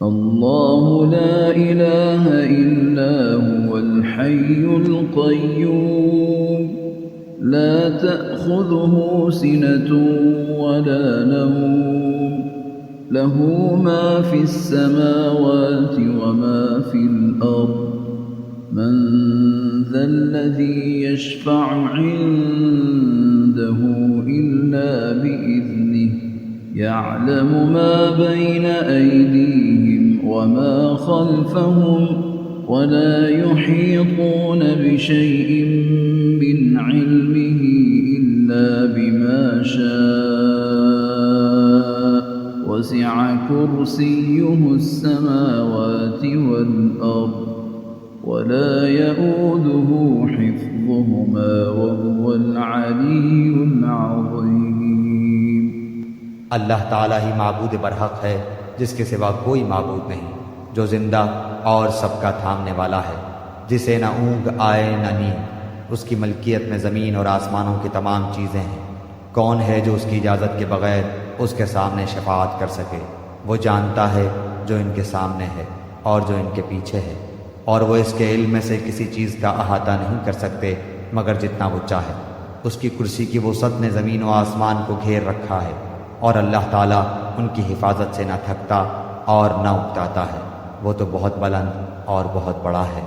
الله لا إله إلا هو الحي القيوم لا تأخذه سنة ولا نوم له ما في السماوات وما في الأرض من ذا الذي يشفع عنده إلا بإذنه يعلم ما بين أيديهم وما خلفهم ولا يحيطون بشيء من علمه إلا بما شاء وسع كرسيه السماوات والأرض ولا يؤوده حفظهما وهو العلي العظيم। अल्लाह ताला ही माबूद बरहक है, जिसके सिवा कोई माबूद नहीं, जो जिंदा और सबका थामने वाला है, जिसे न ऊँग आए न नींद। उसकी मलकियत में ज़मीन और आसमानों की तमाम चीज़ें हैं। कौन है जो उसकी इजाज़त के बग़ैर उसके सामने शफ़ाअत कर सके? वो जानता है जो इनके सामने है और जो इनके पीछे है, और वो इसके इल्म में से किसी चीज़ का अहाता नहीं कर सकते मगर जितना वो चाहे। उसकी कुर्सी की वसअत ने ज़मीन व आसमान को घेर रखा है, और अल्लाह ताला उनकी हिफाजत से न थकता और न उकताता है। वो तो बहुत बुलंद और बहुत बड़ा है।